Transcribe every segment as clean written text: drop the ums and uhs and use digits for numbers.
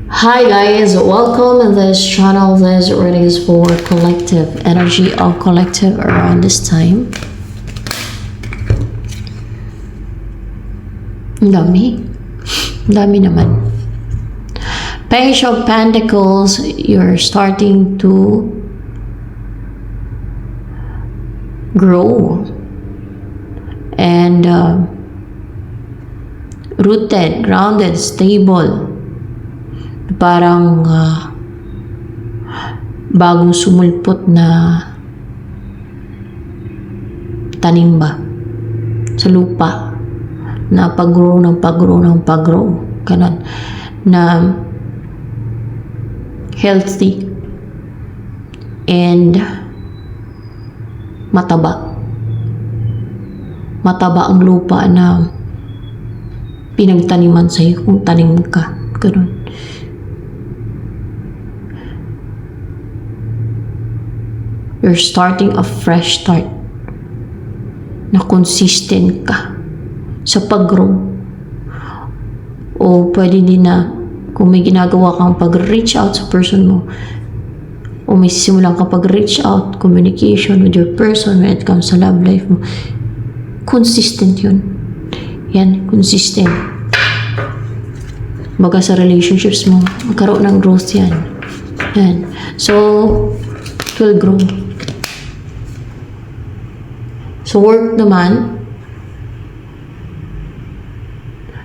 Hi guys, welcome in this channel. This reading is for collective energy of collective around this time. Ang dami naman. Page of Pentacles, you're starting to grow and rooted, grounded, stable. Parang bagong sumulpot na tanim ba sa lupa na pag-grow ganon, na healthy and mataba ang lupa na pinagtaniman sa'yo kung tanim ka, ganon. You're starting a fresh start na consistent ka sa pag-grow. O pwede din na kung may ginagawa kang pag-reach out sa person mo, o may simulan ka pag-reach out, communication with your person when it comes sa love life mo, consistent yun. Yan, consistent. Baga sa relationships mo, magkaroon ng growth yan. Yan. So, it will grow. So, work naman,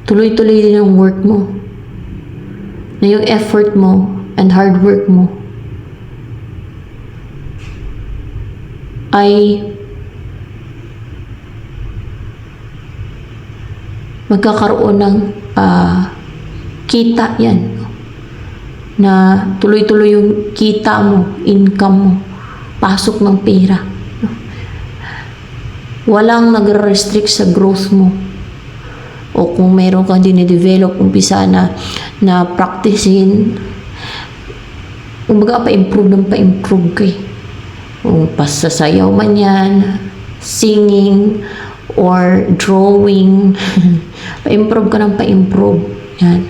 tuloy-tuloy din ang work mo. Na yung effort mo and hard work mo ay magkakaroon ng kita yan. Na tuloy-tuloy yung kita mo, income mo, pasok ng pera. Walang nagre-restrict sa growth mo. O kung mayroon kang dinidevelop, umpisa na practicein, kumbaga pa-improve kay. Kung pasasayaw man yan, singing, or drawing, pa-improve ka ng pa-improve. Yan.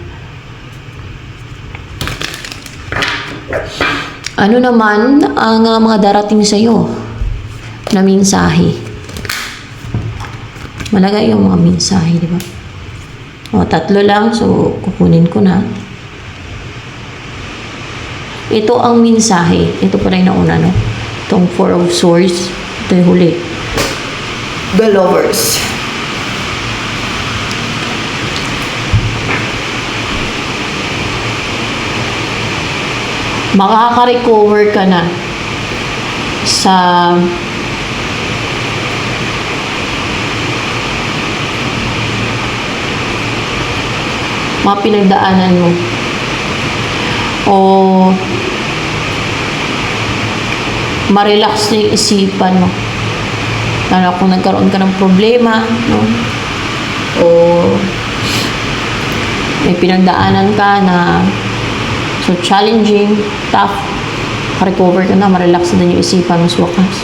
Ano naman ang mga darating sa'yo na mensahe? Malagay yung mga mensahe, di ba? O, 3 lang. So, kukunin ko na. Ito ang mensahe. Ito pa rin nauna, no? Itong 4 of Swords. Ito yung huli. The Lovers. Makaka-recover ka na sa mga pinagdaanan mo, o ma-relax na yung isipan mo, lalo kung nagkaroon ka ng problema, no? O may pinagdaanan ka na so challenging, tough, recover ka na, ma-relax na din yung isipan mo sa wakas.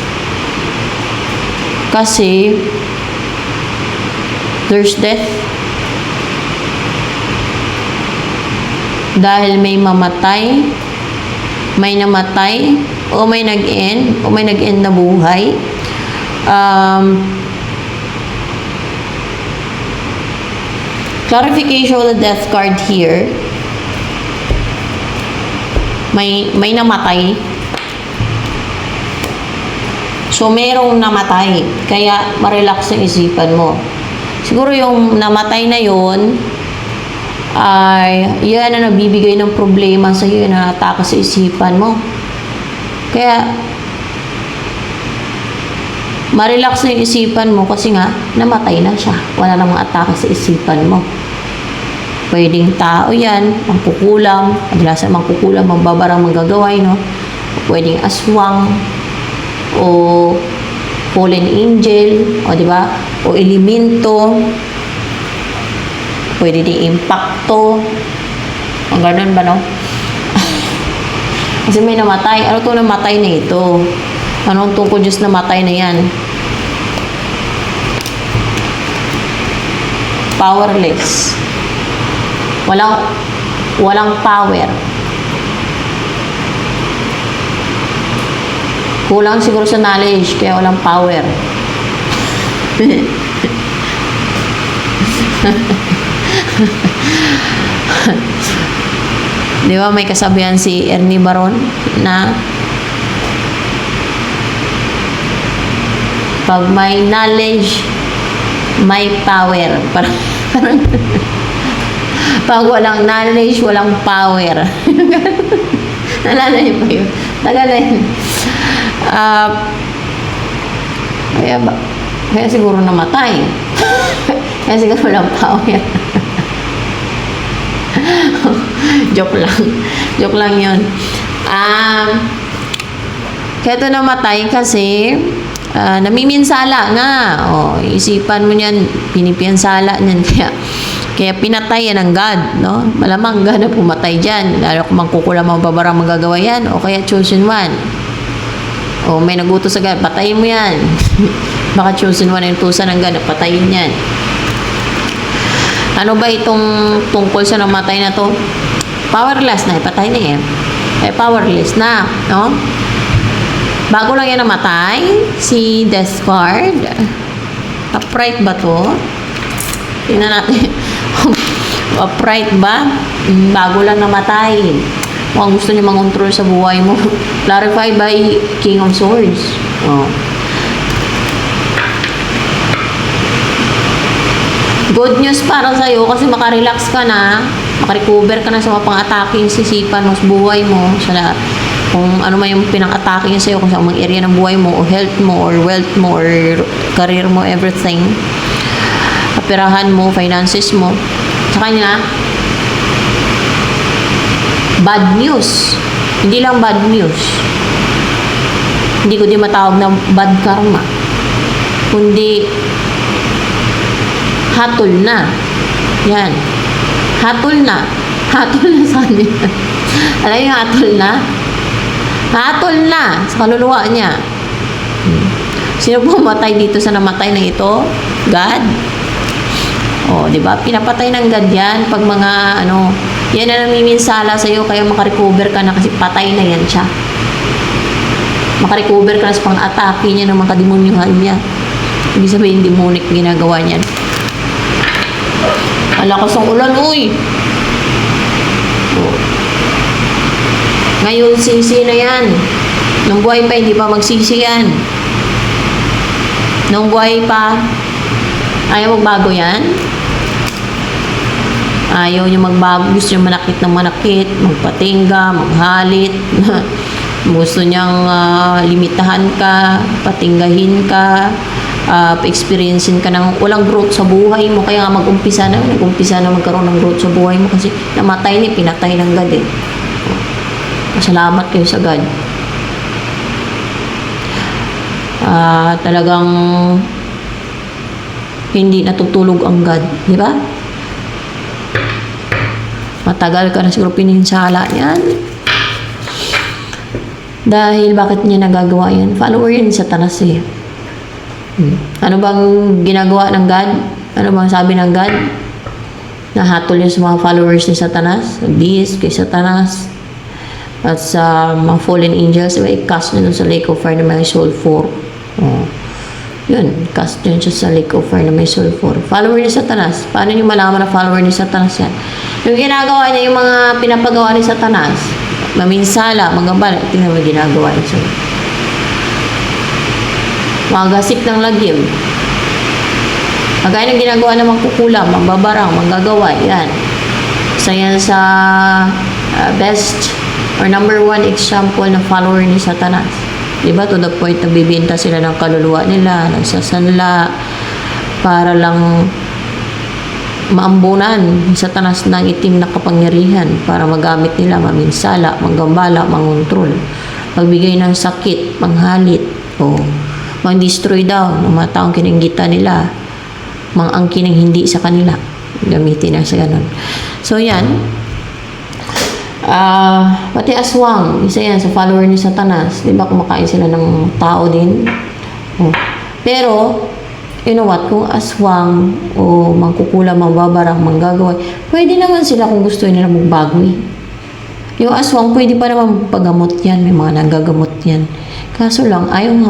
Kasi there's death. Dahil may mamatay, may namatay, o may nag-end na buhay. Clarification of the death card here. May namatay. So, merong namatay. Kaya, ma-relax ang isipan mo. Siguro yung namatay na yon ay yan na nabibigay ng problema sa iyo, na atake sa isipan mo. Kaya ma-relax na yung isipan mo kasi nga namatay na siya, wala namang atake sa isipan mo. Pwedeng tao yan, mangkukulam, kadalasan mangkukulam, magbabarang manggagaway, no? Pwedeng aswang o fallen angel, o di ba? O elemento. Pwede din impacto. Ang ganun ba, no? Kasi may namatay. Ano to namatay na ito? Anong tungkol Diyos namatay na yan? Powerless. walang power. Kulang siguro sa knowledge, kaya walang power. Di ba may kasabihan si Ernie Baron na pag may knowledge, may power. Parang pag walang knowledge, walang power. Nalala niyo pa yun? Tagal na yun. Kaya siguro namatay. Kaya siguro walang power. Joke lang. Joke lang yun. Kaya ito namatay kasi namiminsala nga. Isipan mo niyan, pinipinsala niyan. Kaya pinatay yan ng God, no? Malamang God na pumatay dyan. Lalo kung mangkukulam ang babarang magagawa yan. O kaya chosen one. O may nagutos sa God, patayin mo yan. Baka chosen one yung tusan ng God, patayin yan. Ano ba itong tungkol sa namatay na to? Powerless na, ipatay na eh. Powerless na, no? Bago lang yan namatay, si Descartes. Upright ba to? Tingnan natin. Upright ba? Bago lang namatay. Kung gusto niyo mangontrol sa buhay mo. Clarified by King of Swords. Good news para sa'yo kasi makarelax ka na, makarecover ka na sa mga pang-atake yung sisipan mo sa buhay mo, kung ano man yung pinang-atake niya sa'yo, kung sa mga area ng buhay mo, o health mo, or wealth mo, or career mo, everything. Kapirahan mo, finances mo. Sa kanya, bad news. Hindi lang bad news. Hindi ko din matawag na bad karma. Kundi hatol na. Yan. Hatol na. Hatol na sa kanya. Alam yung hatol na? Hatol na sa kaluluwa niya. Sino pumatay dito sa namatay na ito? God. Di ba? Pinapatay ng God yan pag mga yan na namiminsala sa iyo kaya makarecover ka na kasi patay na yan siya. Makarecover ka na sa pang-atake niya ng mga kademonyuhan niya. Ibig sabihin, demonic ginagawa niyan. Alakas ang ulan, uy! Ngayon, sisi na yan. Nung buhay pa, hindi pa magsisi yan. Nung buhay pa, ayaw magbago yan. Ayaw niyo magbago. Gusto niyo manakit ng manakit, magpatingga, maghalit. Gusto niyang limitahan ka, patinggahin ka, pa-experiencein ka ng walang growth sa buhay mo. Kaya nga nag-umpisa na magkaroon ng growth sa buhay mo kasi namatay niya, pinatay ng God eh. Salamat kayo sa God. Talagang hindi natutulog ang God, di ba? Matagal ka na siguro pininsala yan. Dahil bakit niya nagagawa yan? Follower yan sa Satanas eh. Ano bang ginagawa ng God? Ano bang sabi ng God? Nahatol niya sa mga followers ni Satanas, beast kay Satanas, at sa mga fallen angels, i-cast niya sa lake of fire na may sulfur. Yun, cast niya siya sa lake of fire na may sulfur. Follower ni Satanas. Paano niyo malaman na follower ni Satanas yan? Yung ginagawa niya, yung mga pinapagawa ni Satanas, maminsala, magambal, tingnan mo ginagawa niya. Magasik ng lagim. Kagaya ng ginagawa ng mangkukulam, mambabarang, manggagawa, yan. Isa yan sa best or number one example na follower ni Satanas. Diba? To the point na bibinta sila ng kaluluwa nila, nagsasanla, para lang maambunan ni Satanas ng itim na kapangyarihan para magamit nila, maminsala, manggambala, mangontrol, magbigay ng sakit, manghalit, o mang-destroy daw ng mga taong kinanggita nila, mangangkin ng hindi sa kanila. Gamitin na sa ganun. So, yan. Pati aswang, isa yan sa follower ni Satanas. Di ba kumakain sila ng tao din? Pero, you know what, kung aswang o mangkukulam, mambabarang, manggagawa, pwede naman sila kung gusto nila magbago eh. Yung aswang, pwede pa naman paggamot yan. May mga nagagamot yan. Kaso lang, ayaw nga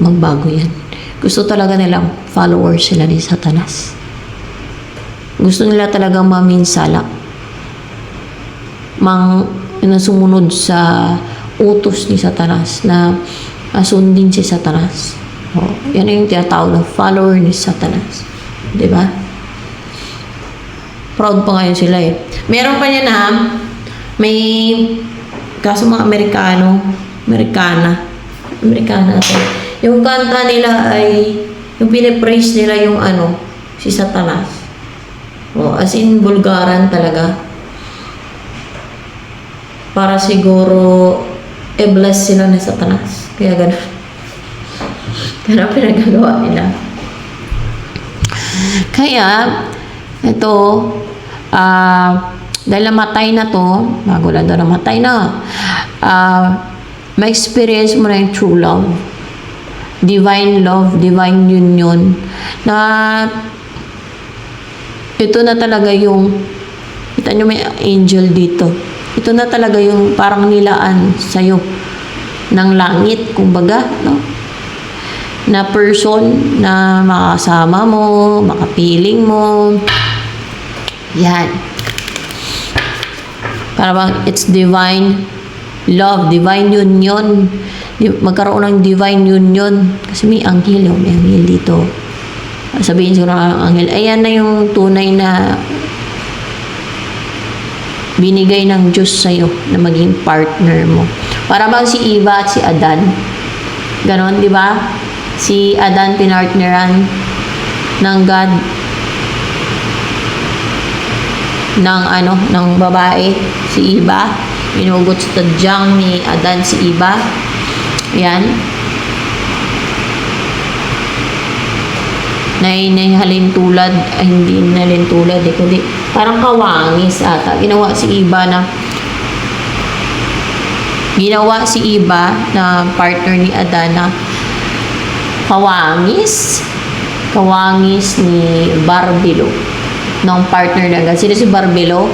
magbago yan. Gusto talaga nilang followers sila ni Satanas. Gusto nila talagang maminsala. Sumunod sa utos ni Satanas na sundin si Satanas. Yan yung tinatawag na follower ni Satanas. Diba? Proud pa ngayon sila eh. Meron pa niya na may kaso mga Amerikana to. Yung kanta nila ay yung pinipraise nila yung si Satanas. As in bulgaran talaga. Para siguro bless sila ni Satanas. Kaya ganun. Kaya pinagagawa nila. Kaya ito dahil namatay na to, bago lang daw namatay na, ma-experience mo na yung true love, divine union, na ito na talaga yung, kita nyo may angel dito, ito na talaga yung parang nilaan sa'yo ng langit, kumbaga, no? Na person na makasama mo, makapiling mo, yan. Parang it's divine love, divine union. Magkaroon ng divine union. Kasi may anghel, may anghel dito. Sabihin siguro ng anghel, ayan na yung tunay na binigay ng Diyos sa'yo na maging partner mo. Para bang si Eva at si Adan. Ganon, di ba? Si Adan pinartneran ng God ng babae, si Eva. Inugot sa tadyang ni Adan si Eva. Yan. Halintulad, hindi nalintulad kundi parang kawangis ata. Ginawa si Eva na partner ni Adan na kawangis ni Barbelo ng partner na agad. Sino si Barbelo?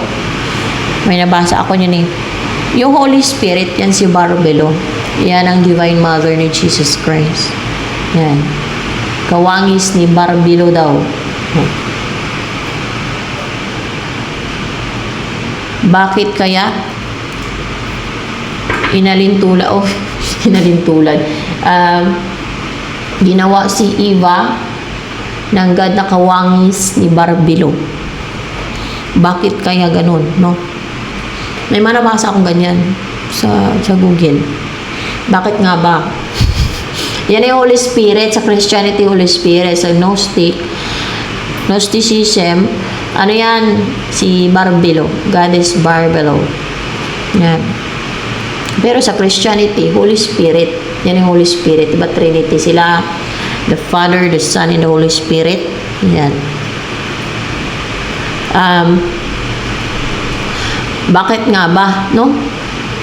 May nabasa ako niyan eh. Yung Holy Spirit, yan si Barbelo. Yan ang Divine Mother ni Jesus Christ. Yan. Kawangis ni Barbelo daw. Bakit kaya? Inalintulad. Ginawa si Eva ng God na kawangis ni Barbelo. Bakit kaya ganun, no? May manabasa akong ganyan sa Google. Bakit nga ba? Yan yung Holy Spirit. Sa Christianity, Holy Spirit. Sa Gnosticism, yan? Si Barbelo. Goddess Barbelo. Yan. Pero sa Christianity, Holy Spirit. Yan yung Holy Spirit. Diba Trinity sila? The Father, the Son, and the Holy Spirit. Yan. Bakit nga ba, no?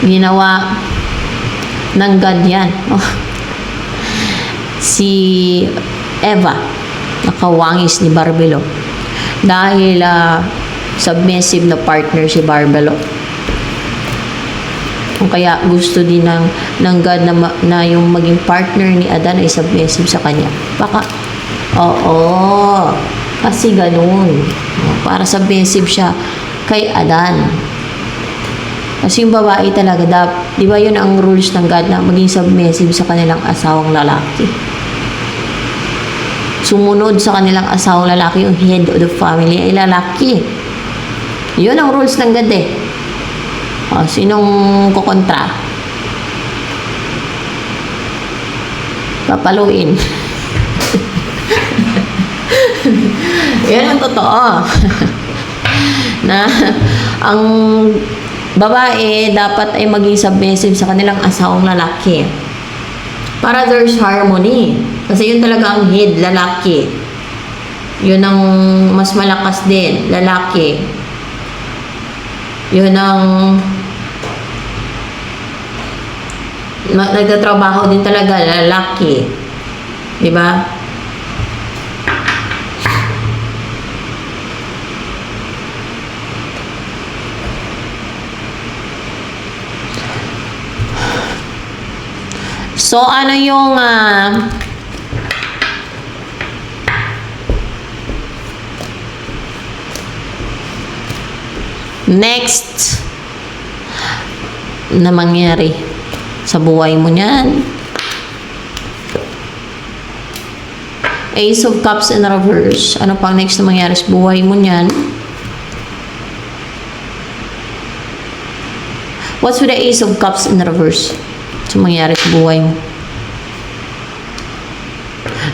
Ginawa ng God yan, no? Si Eva, nakawangis ni Barbelo. Dahil submissive na partner si Barbelo. Kung kaya gusto din ng God na yung maging partner ni Adan ay submissive sa kanya. Baka, kasi ganun. Para submissive siya kay Adan. Kasi yung babae talaga, di ba yun ang rules ng God na maging submissive sa kanilang asawang lalaki. Sumunod sa kanilang asawang lalaki, yung head of the family ay lalaki. Yun ang rules ng God eh. Sinong kukontra? Papaluin. Yan ang totoo. Na ang babae dapat ay maging submissive sa kanilang asawang lalaki. Para there's harmony. Kasi yun talaga ang head, lalaki. Yun ang mas malakas din, lalaki. Yun ang nagtatrabaho din talaga, lalaki. Diba? So, ano yung next na mangyari sa buhay mo niyan? Ace of Cups in reverse. Ano pang next na mangyari sa buhay mo niyan? What's with the Ace of Cups in reverse? So, mangyari sa buhay mo.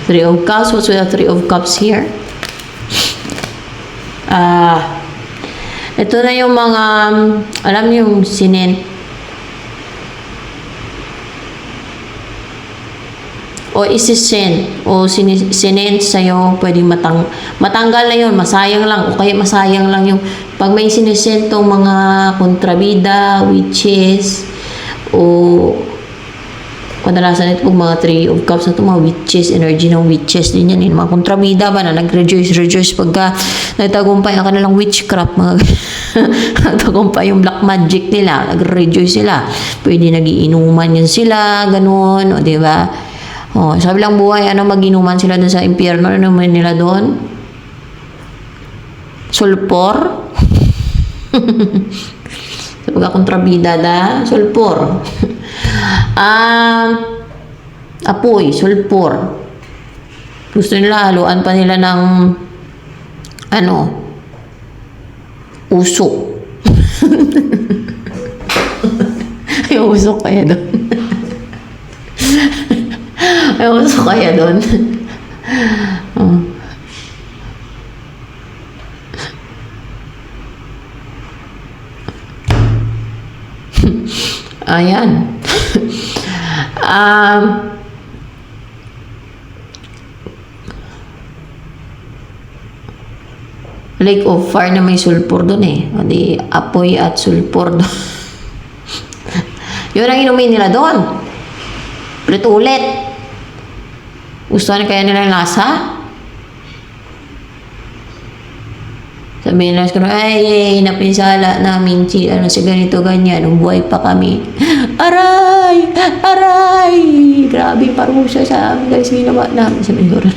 Three of Cups. What's with the Three of Cups here? Ito na yung mga, alam niyo yung sinent. O isisend. O sinent sa'yo, pwedeng matanggal na yun, masayang lang. O kaya masayang lang yung, pag may sinisend tong mga kontrabida, witches, o kadalasan ito kung mga Three of Cups na ito, mga witches, energy ng witches din yan. Yung mga kontrabida ba na nag-rejoice pagka nagtagumpay ang kanilang witchcraft, mga nagtagumpay yung black magic nila, nag-rejoice sila. Pwede nagiinuman yan sila, ganun, o diba? O, sabi lang buhay, ano maginuman sila dun sa impyerno, ano naman nila doon? Sulpor? Sa pagkakontrabida da, sulpor. Apoy, sulpor. Gusto nila, haluan pa nila ng usok. Ay, usok kaya doon. Ay, usok kaya doon. Oh. Ayan. Lake of Fire na may sulpur doon eh. Di apoy at sulpur doon. Yun ang inumin nila doon. Ulit-ulit. Gusto na kaya nila yung lasa? Sabihin lang ko, ay, napinsala namin si ganito, ganyan, nung buhay pa kami. Aray! Aray! Grabe, parusa sa amin, guys, ginawa namin. Sabihin ko rin.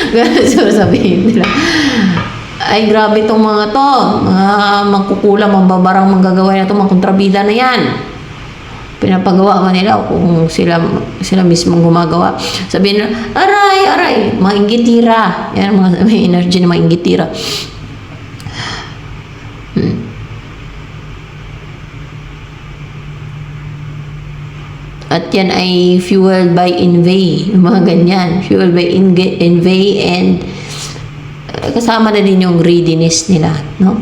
Ganun sabihin nila. Ay, grabe tong mga to. Mga magkukulang, mambabarang manggagawa na to, mga kontrabida na yan. Pinapagawa ka nila kung sila mismong gumagawa. Sabihin nila, aray, mga inggitira. Yan, may energy na mga inggitira. At yan ay fueled by envy. Yung mga ganyan. Fueled by envy and kasama na din yung greediness nila. No?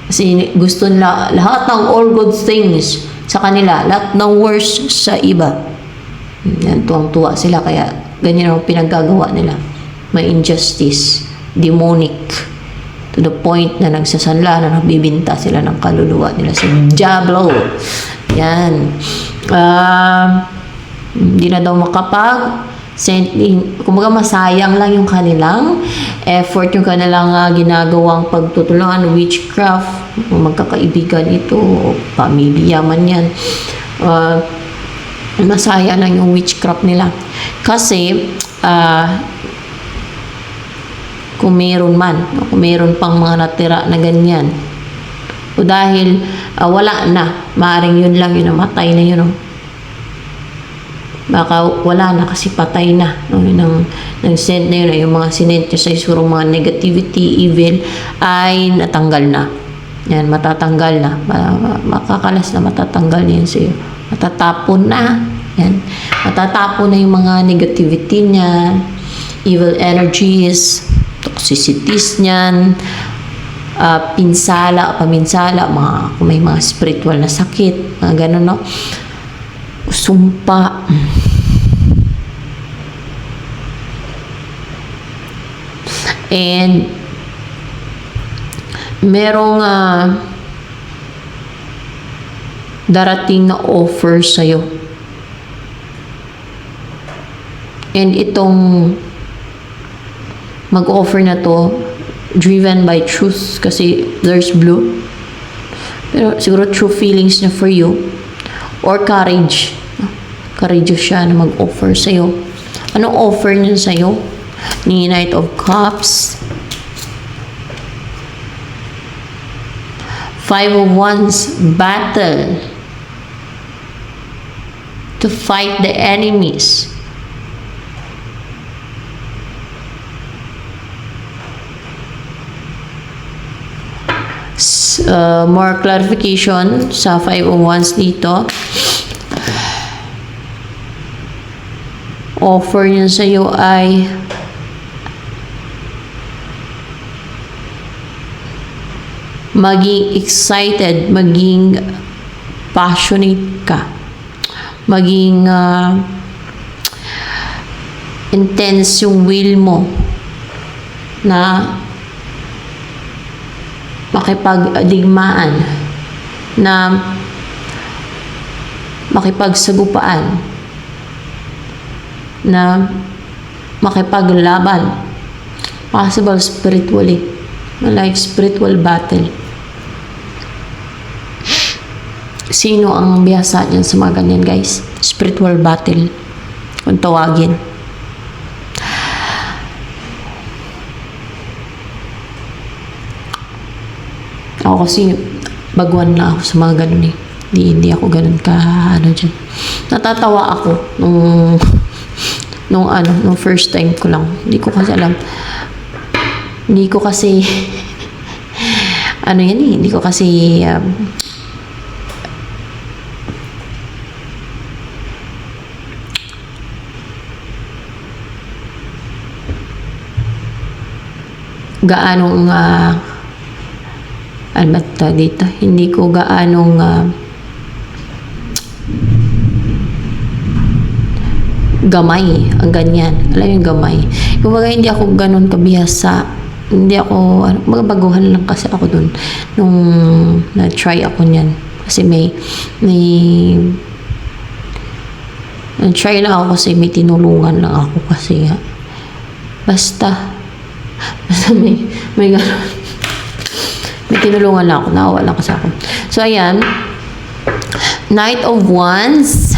Kasi gusto nila lahat ng all good things sa kanila, lahat ng worst sa iba. Yan, tuwang-tuwa sila, kaya ganyan ang pinaggagawa nila. May injustice, demonic, to the point na nagsasanla na nagbibinta sila ng kaluluwa nila sa Diablo. Yan. Hindi na daw kumbaga masayang lang yung kanilang effort, yung kanilang ginagawang pagtutulungan, witchcraft, magkakaibigan ito, o pamilya man yan. Masaya lang yung witchcraft nila. Kasi, kung meron pang mga natira na ganyan, o dahil wala na, maaaring yun lang, yun namatay na yun, baka wala na kasi patay na, ng sent na yun, yung mga sinent sa isurong mga negativity, evil ay natanggal na. Yan, matatanggal na, makakalas na, matatanggal na yun sa'yo, matatapon na. Yan, matatapon na yung mga negativity niya, evil energies, toxicities niyan, paminsala, kung may mga spiritual na sakit, mga ganun, no? Sumpa. And merong darating na offer sa'yo. And itong mag-offer na to driven by truth, kasi there's blue. Pero siguro true feelings niya for you. Or courage. Courageous siya na mag-offer sa'yo. Anong offer niya sa'yo? Ni Knight of Cups. Five of Wands, battle. To fight the enemies. More clarification sa 5 of Wands dito. Offer niya sa iyo ay maging excited, maging passionate ka, maging intense yung will mo na makipagdigmaan, na makipagsagupaan, na makipaglaban, possible spiritually, like spiritual battle. Sino ang biyasa niyan sa mga ganyan, guys? Spiritual battle, kung tawagin. Ako kasi baguhan na ako sa mga ganun eh. Hindi ako ganun ka ano dyan. Natatawa ako nung first time ko lang. Hindi ko kasi alam. Hindi ko kasi ano yan eh. Hindi ko kasi gaanong ano ba dito? Hindi ko gaanong gamay ang ganyan. Alam yung gamay. Kumbaga hindi ako ganun kabihasa. Hindi ako, magabaguhan lang kasi ako dun nung na-try ako niyan. Kasi may na-try lang ako kasi may tinulungan lang ako kasi basta may gano'n. May tinulungan lang ako. Naawa lang kasi ako. So, ayan. Knight of Wands.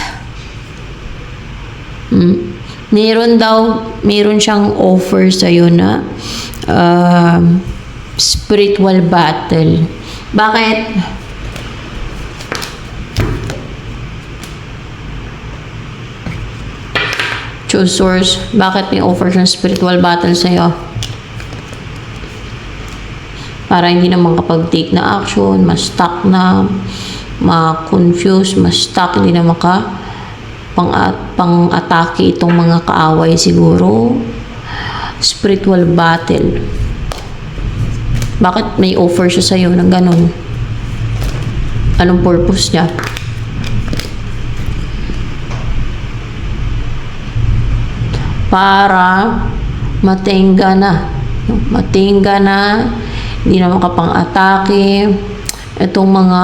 Meron siyang offer sa'yo na spiritual battle. Bakit? Choose source. Bakit may offer siyang spiritual battle sa'yo? Para hindi na makapag-take na action, ma-stuck na, ma-confuse, ma-stuck, hindi na pang-atake itong mga kaaway siguro. Spiritual battle. Bakit may offer siya sa'yo ng ganun? Anong purpose niya? Para matingga na. Matingga na, hindi na makapang-atake itong mga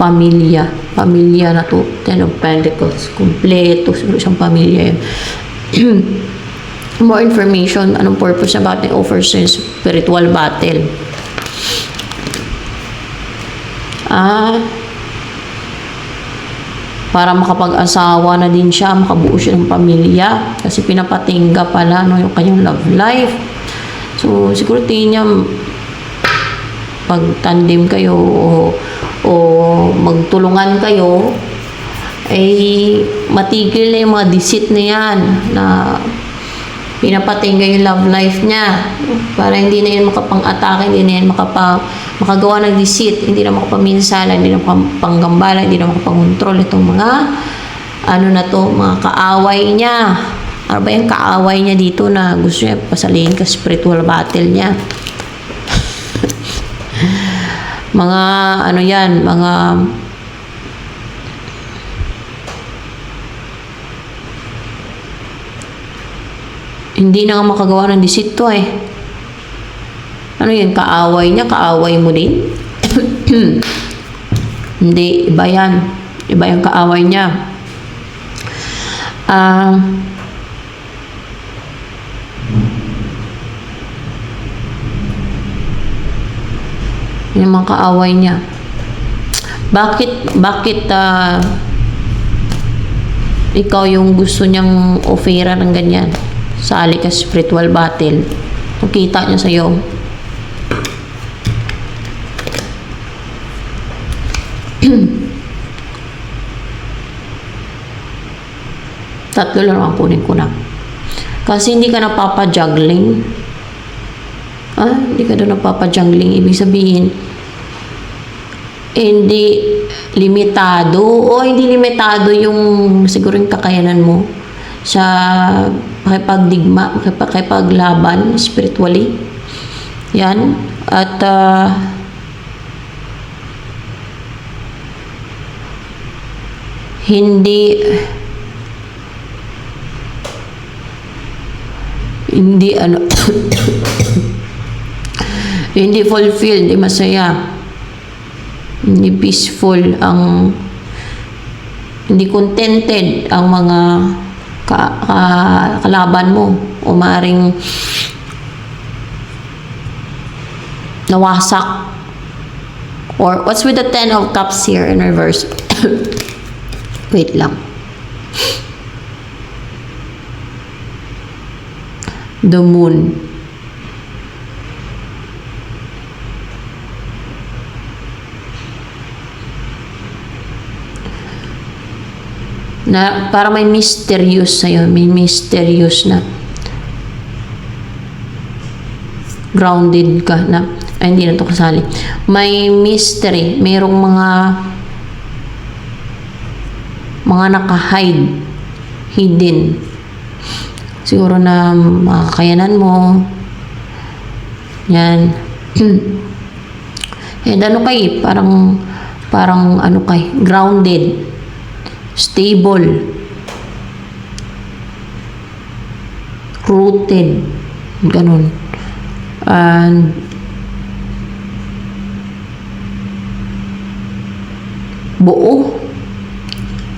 pamilya na to. Ten of Pentacles, kompleto siguro siyang pamilya yun. More information, anong purpose about the offers in spiritual battle? Para makapag-asawa na din siya, makabuo siya ng pamilya. Kasi pinapatingga pala yung kanyang love life. So, siguro tingin niya, pag tandem kayo o magtulungan kayo, ay matigil na yung mga deceit na yan, na pinapatingga yung love life niya. Para hindi na yun makapang-atake, hindi na yun makagawa ng deceit, hindi na makapaminsala, hindi na makapanggambala, hindi na makapangontrol itong mga mga kaaway niya. Ano ba yung kaaway niya dito na gusto niya pasalihin ka spiritual battle niya? Mga mga hindi na nga makagawa ng deceit to eh. Ano yan? Kaaway niya? Kaaway mo din? Hindi. Iba yan. Iba yung kaaway niya. yung mga kaaway niya. Bakit ikaw yung gusto niyang offera ng ganyan? Sali ka spiritual battle. Nakita niya sa'yo. Tatlo lang ang kunin ko na. Kasi hindi ka napapa-juggling. Hindi ka doon napapa-juggling. Ibig sabihin, hindi limitado. Hindi limitado yung siguro yung kakayanan mo sa makipagdigma, makipaglaban spiritually. Yan. At hindi hindi fulfilled, hindi masaya, hindi peaceful, hindi contented ang mga kalaban mo, o maaaring nawasak. Or what's with the 10 of Cups here in reverse? Wait lang. The Moon. Na para may mysterious sa'yo, may mysterious na grounded ka na, hindi na to kasali. May mystery, mayroong mga naka-hide, hidden. Siguro na makakayanan mo. Yan. And ano parang ano grounded, stable, rooted, ganun. And buo.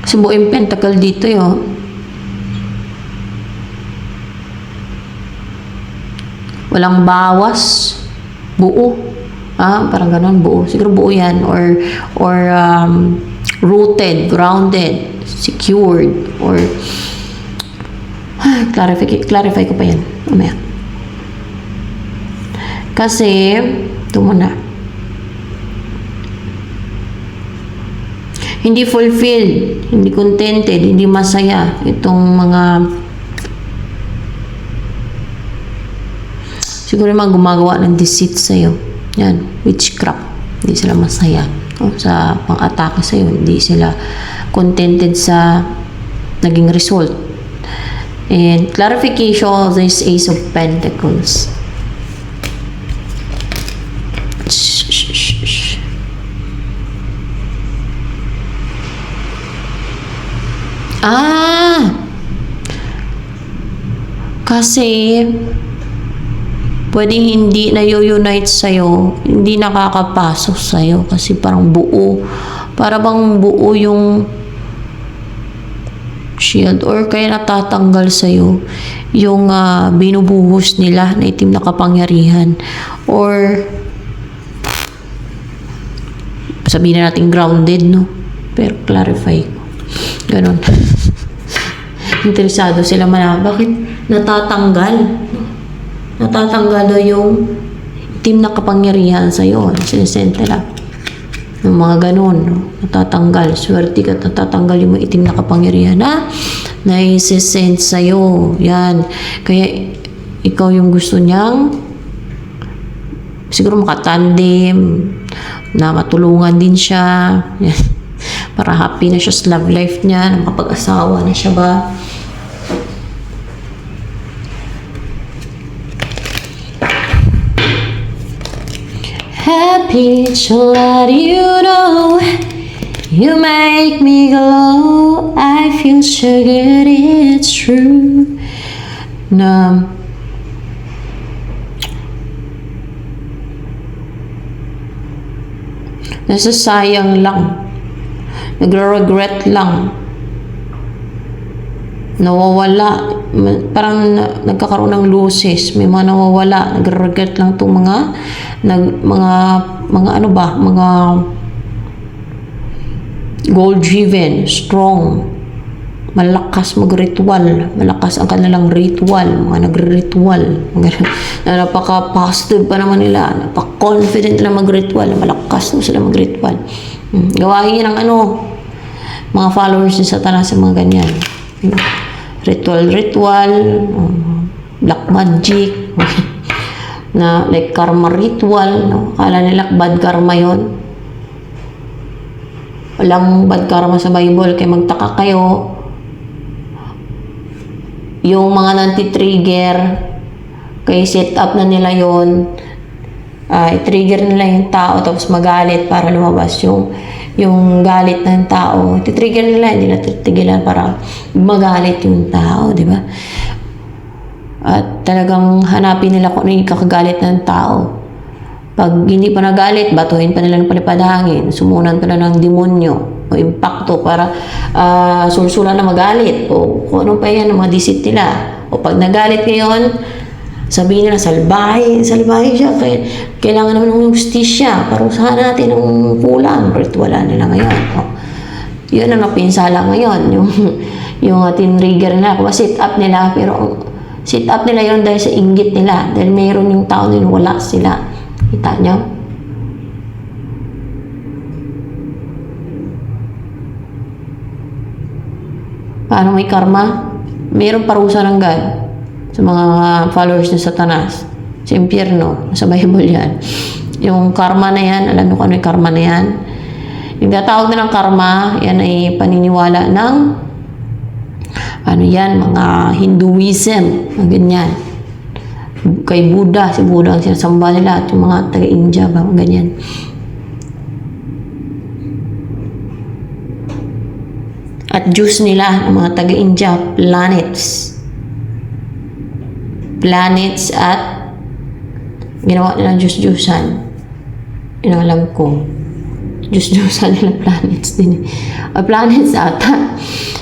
Kasi buo yung pentacle dito yun. Walang bawas. Buo. Parang ganun, buo. Siguro buo yan. Or rooted, grounded, secured, or clarify ko pa yan. Mamaya. Kasi, ito muna. Hindi fulfilled, hindi contented, hindi masaya itong mga siguro mga gumagawa ng deceit sa'yo. Yan, witchcraft. Hindi sila masaya sa pang-atake sa'yo. Hindi sila contented sa naging result. And clarification of this Ace of Pentacles. Kasi pwedeng hindi na unite sa'yo, hindi nakakapasok sa'yo kasi parang buo. Para bang buo yung shield, or kaya natatanggal sa'yo yung binubuhos nila na itim na kapangyarihan, or sabihin na natin grounded, no? Pero clarify ko. Ganon. Interesado sila bakit natatanggal? Natatanggal daw yung itim na kapangyarihan sa'yo. Sinisentela. Yung mga ganun. No? Natatanggal. Swerte ka. Natatanggal yung itim na kapangyarihan. Naisisend sa'yo. Yan. Kaya ikaw yung gusto niyang siguro makatandem, na matulungan din siya. Yan. Para happy na siya sa love life niya. Makapag-asawa na siya ba? Happy to let you know you make me glow. I feel so good, it's true. Na nasasayang lang, nagre-regret lang nawawala. Parang nagkakaroon ng losses. May mga nawawala. Nagre-regret lang itong mga ano ba, mga goal-driven, strong, malakas mag-ritual, malakas ang kanilang ritual, mga nagre-ritual, na napaka-positive pa naman nila, napaka-confident nila mag-ritual, malakas na sila mag-ritual. Gawain ng ano, mga followers ni Satanas sa mga ganyan. Ritual, black magic, na like karma ritual, no? Akala nila bad karma yon. Walang bad karma sa Bible, kaya magtaka kayo. Yung mga nanti-trigger, kaya set up na nila yon, i-trigger nila yung tao tapos magalit para lumabas yung galit ng tao. I-trigger nila, hindi na titigilan para magalit yung tao, di ba? At talagang hanapin nila kung ano yung kakagalit ng tao. Pag hindi pa nagalit, batuhin pa nila ng palipad hangin, sumunan pa nila ng demonyo o impacto para sulsulan na magalit o kung ano pa yan, mga disit nila. O pag nagalit ngayon, sabihin nila, salbahe siya. Kailangan naman ng justisya. Parusahan natin ng kulang. Wala nila ngayon. Yun ang napinsala ngayon. Yung tinrigger nila. Kung sit up nila, pero sit up nila yun dahil sa inggit nila. Dahil mayroon yung tao na wala sila. Kita nyo? Paano may karma? Mayroong parusa ng God sa mga followers ng Satanas, sa impyerno, sa Bible yan. Yung karma na yan, alam mo kung ano yung karma na yan? Yung tatawag na ng karma, yan ay paniniwala ng ano yan, mga Hinduism, mga ganyan. Kay Buddha, si Buddha ang sinasamba nila at yung mga taga-India, mga ganyan. At Diyos nila, ng mga taga-India, planets at ginawa nilang Diyos-Diyosan. Yun ang alam ko. Diyos-Diyosan nila planets din. O planets ata.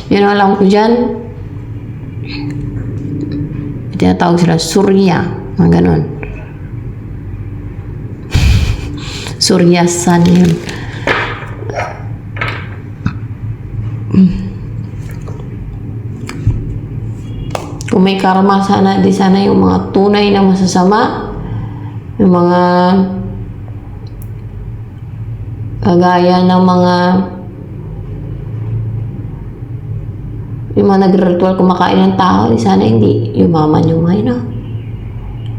Yun ang alam ko dyan. Tinatawag sila Surya. Mga ganon. Surya Sun yun. Kung may karma, sana, di sana yung mga tunay na masasama, yung mga kagaya ng mga yung mga nagre-ritual kumakain ng tao, di sana hindi yumaman yung mga yun,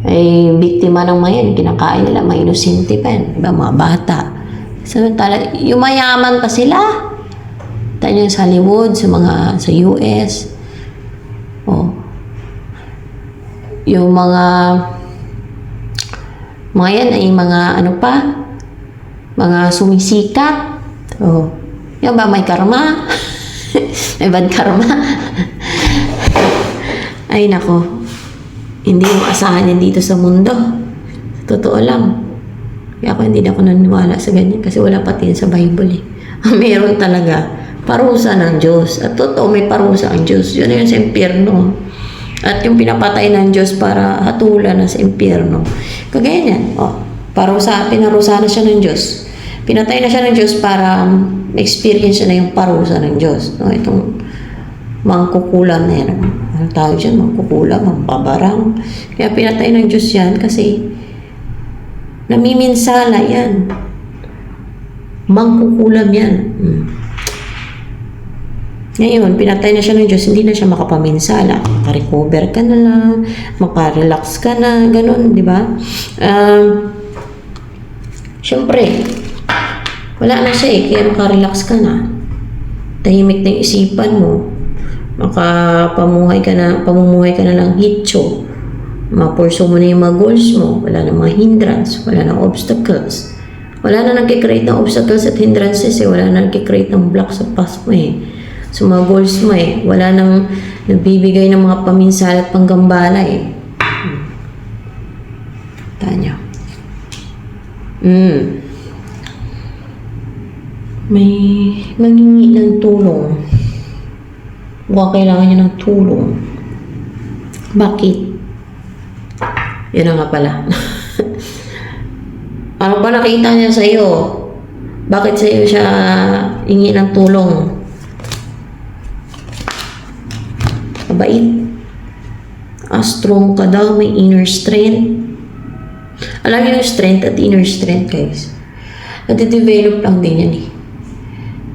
ay biktima ng mga yan, kinakain nila, mga inosente pa yan, diba, mga bata. Samantala, yung mayaman pa sila. Tayo yung sa Hollywood, sa US, yung mga yan ay mga ano pa, mga sumisikat. Yan ba may karma? May bad karma? Ay nako, hindi mo asahan yan dito sa mundo. Totoo lang. Kaya ako hindi na ako naniniwala sa ganyan kasi wala pati yan sa Bible eh. Meron talaga parusa ng Diyos. At totoo, may parusa ang Diyos. Yun yung sa impyerno. At yung pinapatay ng Diyos para hatulan na sa impyerno. Kagaya niyan. Pinarusa na siya ng Diyos. Pinatay na siya ng Diyos para experience na yung parusa ng Diyos. Itong mangkukulam na yan. Ang tawag dyan, mangkukulam, mangbabarang. Kaya pinatay ng Diyos yan kasi namiminsala yan. Mangkukulam yan. Ngayon, pinatay na siya ng Diyos, hindi na siya makapaminsala. Makarecover ka na lang, makarelax ka na, ganun, di ba? Siyempre, wala na siya kaya makarelax ka na. Tahimik na yung isipan mo. Pamumuhay ka na lang hitcho. Mapurso mo na yung mga goals mo. Wala na mga hindrance, wala na obstacles. Wala na nagkikreate ng obstacles at hindrances Wala na nagkikreate ng blocks sa path mo So, mga goals mo wala nang nagbibigay ng mga paminsala at panggambala Tanya. May mangingi ng tulong. Mukhang kailangan niya ng tulong. Bakit? Yan na nga pala. Ano ba nakita niya sa'yo? Bakit sa'yo siya hingi ng tulong? Mabait. Strong ka daw, may inner strength. Alam niyo yung strength at inner strength, guys. Nade-develop lang din yan eh.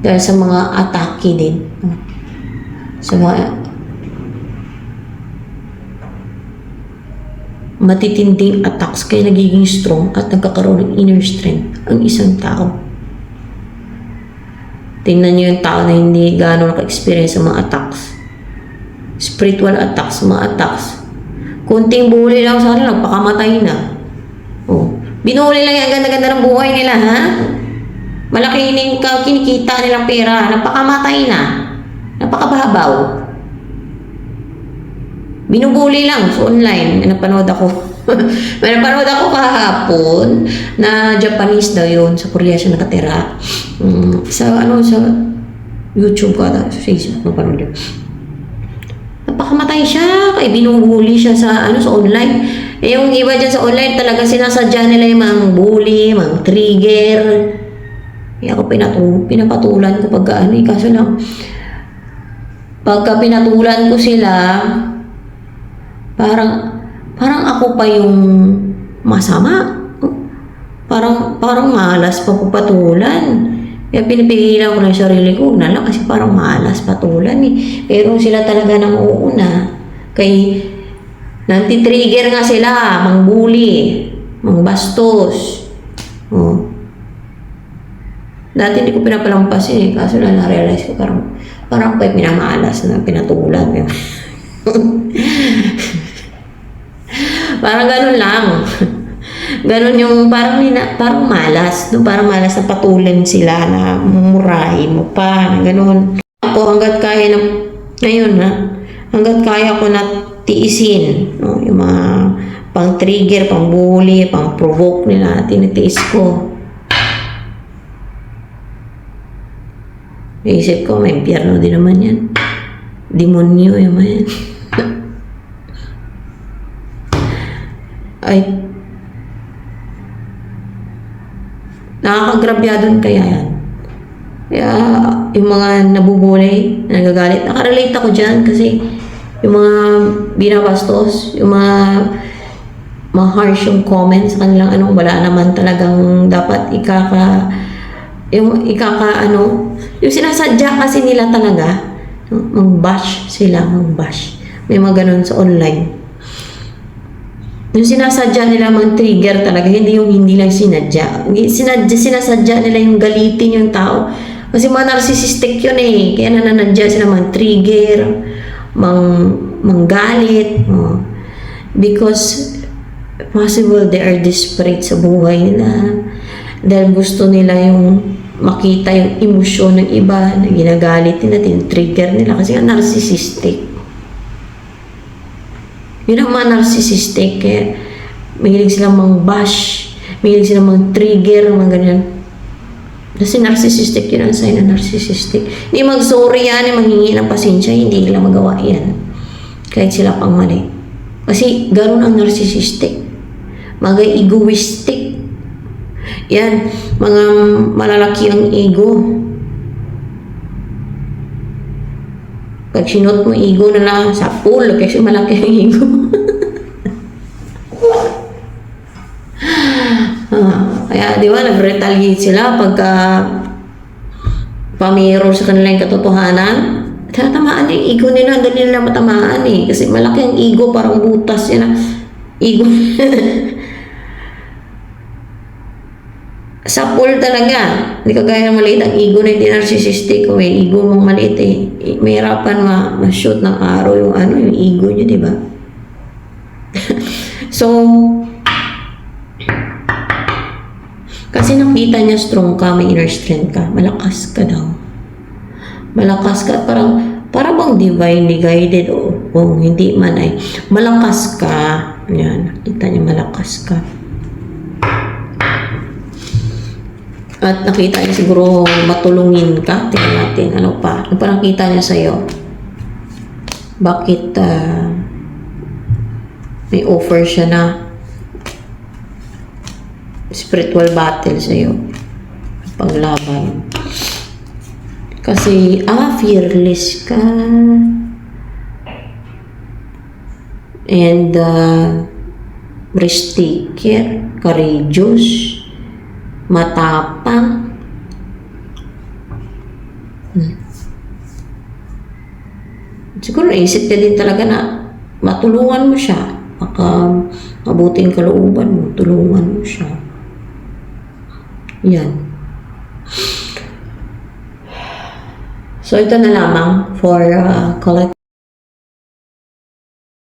Dahil sa mga atake din. Sa mga matitinding attacks kaya nagiging strong at nagkakaroon ng inner strength ang isang tao. Tingnan niyo yung tao na hindi gano'ng naka-experience sa mga attacks. Spiritual attacks, mga attacks. Kunting bully lang sa kanila, nagpakamatay na. Oh. Binuli lang yung ganda-ganda ng buhay nila, ha? Malaki yung kinikita nilang pera, napakamatay na. Napakababaw. Binubuli lang sa online. May napanood ako. May napanood ako kahapon na Japanese daw yun. Sa Korea siya nakatira. Sa YouTube ko ata, sa Facebook, napanood yun. Napakamatay siya. Kaya binubuli siya sa online. Yung iba dyan sa online talaga sinasadya nila yung mga bully, mga trigger. Kaya ako pinapatulan ko pagka kaso lang pagka pinatulan ko sila parang ako pa yung masama. Parang malas pa ko patulan. Kaya pinipigilan ko na yung sarili ko na lang kasi parang malas patulan eh. Pero sila talaga nang uuna. Kay nanti-trigger nga sila, mangbuli, mangbastos. Oh. Dati hindi ko pinapalampasin eh, kaso na na-realize ko parang ako ay pinamalas na pinatulan. Parang ganun lang. Ganun yung parang malas. No? Parang malas na patulan sila na mumurahin mo pa. Ganun. Ako hanggat kaya ngayon hanggat kaya ko na tiisin. No? Yung mga pang-trigger, pang-bully, pang-provoke nila, tinitiis ko. Naisip ko, may impyerno din naman yan. Demonyo naman yan. Ay, nakakagrabyadon kaya yan. Kaya, yung mga nabubulay, nagagalit, nakarelate ako dyan kasi yung mga binabastos, yung mga harsh yung comments sa kanilang wala naman talagang dapat yung sinasadya kasi nila talaga, mag-bash sila, mag-bash. May mga ganun sa online. Yung sinasadya nila mag-trigger talaga, hindi yung hindi lang sinadya. Sinasadya nila yung galitin yung tao. Kasi mga narcissistic yun eh. Kaya nananadya sila mag-trigger, manggalit. Because possible they are desperate sa buhay nila. Dahil gusto nila yung makita yung emosyon ng iba na ginagalit nila, trigger nila kasi nga narcissistic. Yun ang mga narcissistic, kaya mahilig silang mang-bash, mahilig silang mang-trigger, mga ganyan. Kasi narcissistic yun ang sign na narcissistic. Hindi mag-sorry yan, maghingi ng pasensya, hindi nila magawa yan. Kahit sila pang mali. Kasi gano'n ang narcissistic. Mga egoistic. Yan, mga malalaki ang ego. Pag sinot mo ego na lang sa pool kasi malaki ang ego. Kaya di ba nag-retaliate sila pagka pamirror sa kanila yung katotohanan. Tatamaan yung ego nila, dali nila matamaan eh. Kasi malaki ang ego, parang butas yan. Ego. Sa pool talaga. Hindi kagaya ng maliit. Ang ego na hindi narcissistic. Kung may ego mong maliit eh. May hirapan ma-shoot ng araw yung yung ego nyo, di ba? So, kasi nakita niya strong ka, may inner strength ka. Malakas ka daw. Malakas ka. Parang bang divinely guided o hindi man ay malakas ka. Yan. Nakita niya malakas ka. At nakita niya siguro matulungin ka. Tingnan natin. Ano pa nakita niya sa'yo? bakit may offer siya na spiritual battle sa'yo. Panglaban. Kasi, fearless ka. And, risk taker, courageous, matapang. Siguro naisip niya din talaga na matulungan mo siya. Baka mabuting kalooban mo, tulungan mo siya. Yan. So, ito na lamang for collect